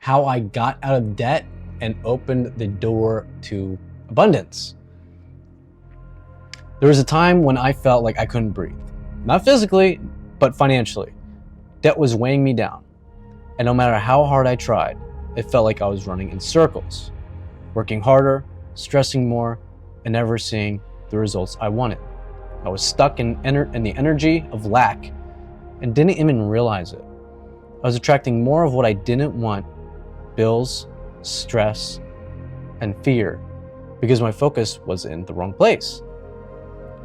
how I got out of debt and opened the door to abundance. There was a time when I felt like I couldn't breathe. Not physically, but financially. Debt was weighing me down. And no matter how hard I tried, it felt like I was running in circles, working harder, stressing more, and never seeing the results I wanted. I was stuck in the energy of lack and didn't even realize it. I was attracting more of what I didn't want: bills, stress, and fear, because my focus was in the wrong place.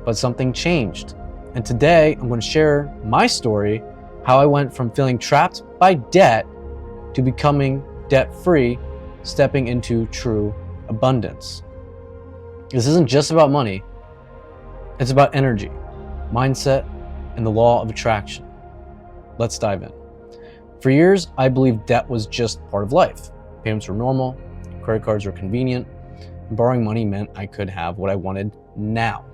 But something changed. And today I'm going to share my story, how I went from feeling trapped by debt to becoming debt-free, stepping into true abundance. This isn't just about money. It's about energy, mindset, and the law of attraction. Let's dive in. For years, I believed debt was just part of life. Payments were normal, credit cards were convenient, and borrowing money meant I could have what I wanted now.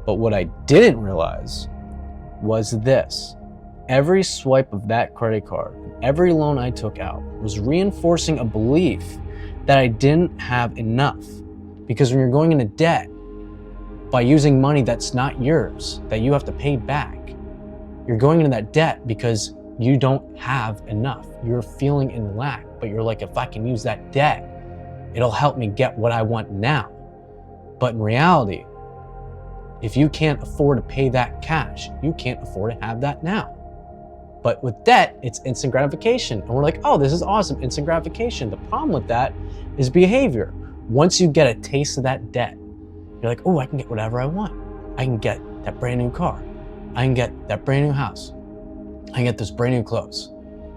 But what I didn't realize was this: every swipe of that credit card, every loan I took out, was reinforcing a belief that I didn't have enough. Because when you're going into debt by using money that's not yours, that you have to pay back, you're going into that debt because you don't have enough. You're feeling in lack, but you're like, if I can use that debt, it'll help me get what I want now. But in reality, if you can't afford to pay that cash, you can't afford to have that now. But with debt, it's instant gratification. And we're like, oh, this is awesome, instant gratification. The problem with that is behavior. Once you get a taste of that debt, you're like, oh, I can get whatever I want. I can get that brand new car. I can get that brand new house. I can get those brand new clothes.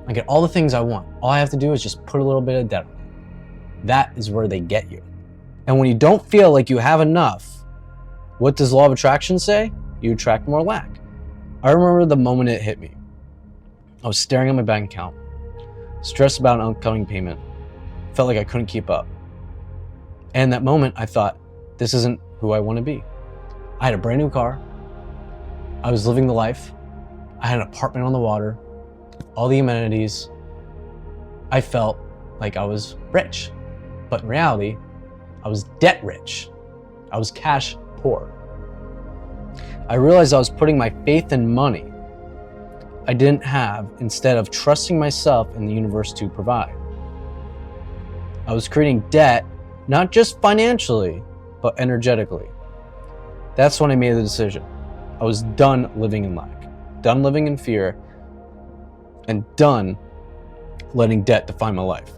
I can get all the things I want. All I have to do is just put a little bit of debt on it. That is where they get you. And when you don't feel like you have enough, what does law of attraction say? You attract more lack. I remember the moment it hit me. I was staring at my bank account, stressed about an upcoming payment, felt like I couldn't keep up. And in that moment, I thought, this isn't who I want to be. I had a brand new car. I was living the life. I had an apartment on the water, all the amenities. I felt like I was rich, but in reality, I was debt rich. I was cash poor. I realized I was putting my faith in money I didn't have instead of trusting myself and the universe to provide. I was creating debt, not just financially, but energetically. That's when I made the decision. I was done living in lack, done living in fear, and done letting debt define my life.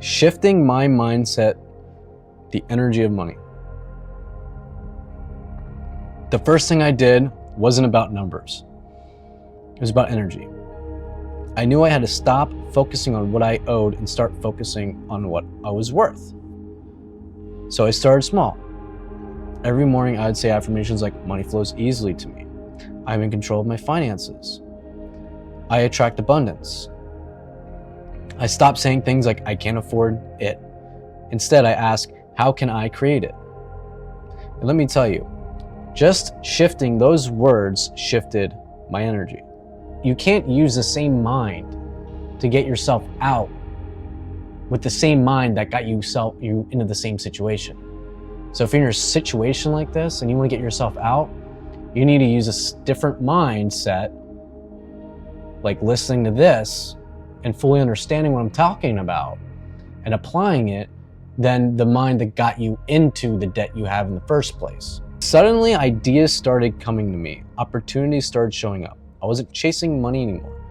Shifting my mindset, the energy of money. The first thing I did wasn't about numbers. It was about energy. I knew I had to stop focusing on what I owed and start focusing on what I was worth. So I started small. Every morning I would say affirmations like, money flows easily to me. I'm in control of my finances. I attract abundance. I stopped saying things like, I can't afford it. Instead, I ask, how can I create it? And let me tell you, just shifting those words shifted my energy. You can't use the same mind to get yourself out with the same mind that got you into the same situation. So if you're in a situation like this and you want to get yourself out, you need to use a different mindset, like listening to this and fully understanding what I'm talking about and applying it, than the mind that got you into the debt you have in the first place. Suddenly, ideas started coming to me. Opportunities started showing up. I wasn't chasing money anymore.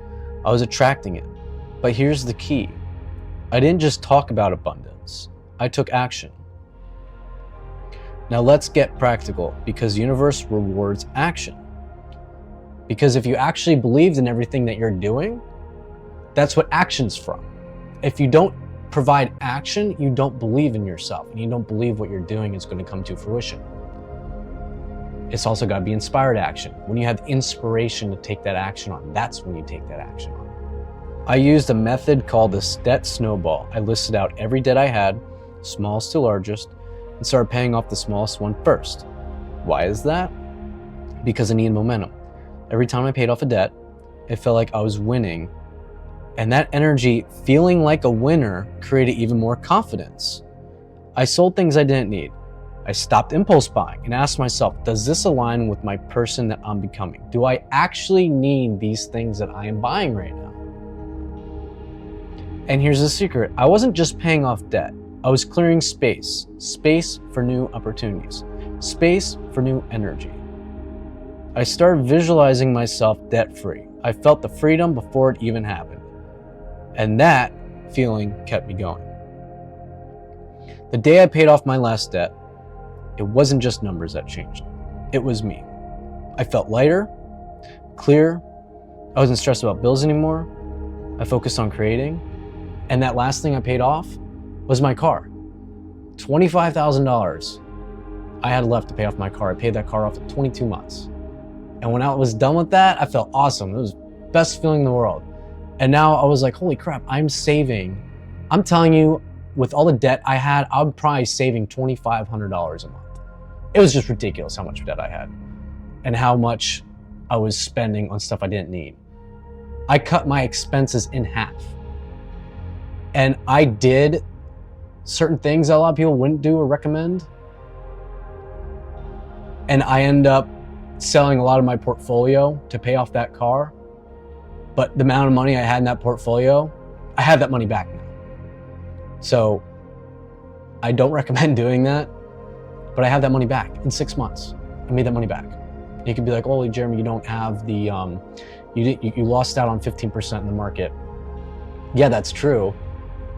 I was attracting it. But here's the key. I didn't just talk about abundance. I took action. Now let's get practical, because the universe rewards action. Because if you actually believed in everything that you're doing, that's what action's from. If you don't provide action, you don't believe in yourself, and you don't believe what you're doing is going to come to fruition. It's also got to be inspired action. When you have inspiration to take that action on, that's when you take that action on. I used a method called the debt snowball. I listed out every debt I had, smallest to largest, and started paying off the smallest one first. Why is that? Because I needed momentum. Every time I paid off a debt, it felt like I was winning And that energy, feeling like a winner, created even more confidence. I sold things I didn't need. I stopped impulse buying and asked myself, does this align with my person that I'm becoming? Do I actually need these things that I am buying right now? And here's the secret. I wasn't just paying off debt. I was clearing space for new opportunities, space for new energy. I started visualizing myself debt-free. I felt the freedom before it even happened. And that feeling kept me going. The day I paid off my last debt, it wasn't just numbers that changed. It was me. I felt lighter, clear. I wasn't stressed about bills anymore. I focused on creating. And that last thing I paid off was my car. $25,000 I had left to pay off my car. I paid that car off in 22 months. And when I was done with that, I felt awesome. It was the best feeling in the world. And now I was like, holy crap, I'm saving. I'm telling you, with all the debt I had, I'm probably saving $2,500 a month. It was just ridiculous how much debt I had and how much I was spending on stuff I didn't need. I cut my expenses in half. And I did certain things that a lot of people wouldn't do or recommend. And I end up selling a lot of my portfolio to pay off that car. But the amount of money I had in that portfolio, I have that money back now. So I don't recommend doing that, but I have that money back in 6 months. I made that money back. You could be like, oh, Jeremy, you don't have the, you lost out on 15% in the market. Yeah, that's true.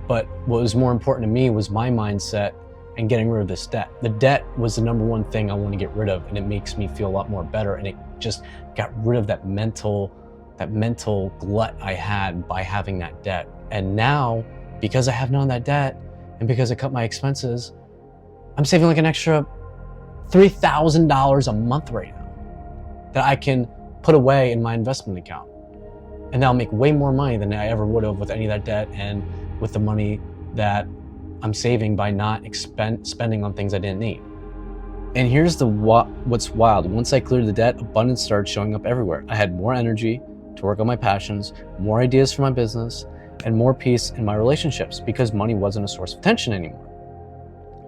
But what was more important to me was my mindset and getting rid of this debt. The debt was the number one thing I want to get rid of, and it makes me feel a lot more better. And it just got rid of that mental glut I had by having that debt. And now, because I have none of that debt and because I cut my expenses, I'm saving like an extra $3,000 a month right now that I can put away in my investment account. And that'll make way more money than I ever would have with any of that debt and with the money that I'm saving by not spending on things I didn't need. And here's what's wild. Once I cleared the debt, abundance started showing up everywhere. I had more energy to work on my passions, more ideas for my business, and more peace in my relationships because money wasn't a source of tension anymore.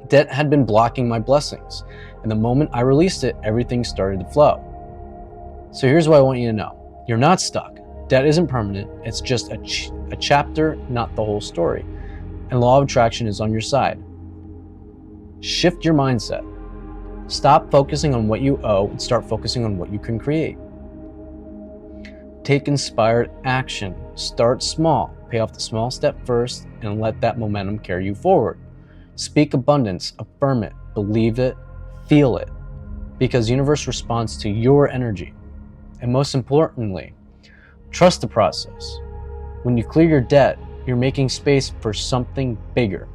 Debt had been blocking my blessings, and the moment I released it, everything started to flow. So here's what I want you to know. You're not stuck. Debt isn't permanent. It's just a chapter, not the whole story. And law of attraction is on your side. Shift your mindset. Stop focusing on what you owe and start focusing on what you can create. Take inspired action. Start small. Pay off the small step first and let that momentum carry you forward. Speak abundance. Affirm it. Believe it. Feel it. Because the universe responds to your energy. And most importantly, trust the process. When you clear your debt, you're making space for something bigger.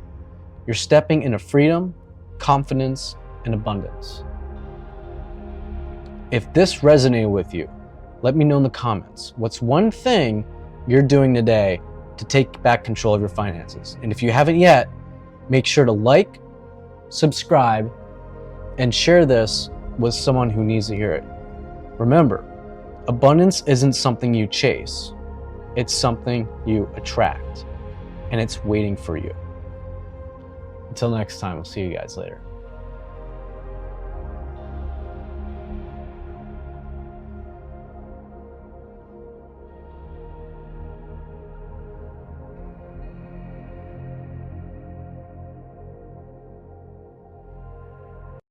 You're stepping into freedom, confidence, and abundance. If this resonated with you, let me know in the comments. What's one thing you're doing today to take back control of your finances? And if you haven't yet, make sure to like, subscribe, and share this with someone who needs to hear it. Remember, abundance isn't something you chase. It's something you attract, and it's waiting for you. Until next time, we'll see you guys later.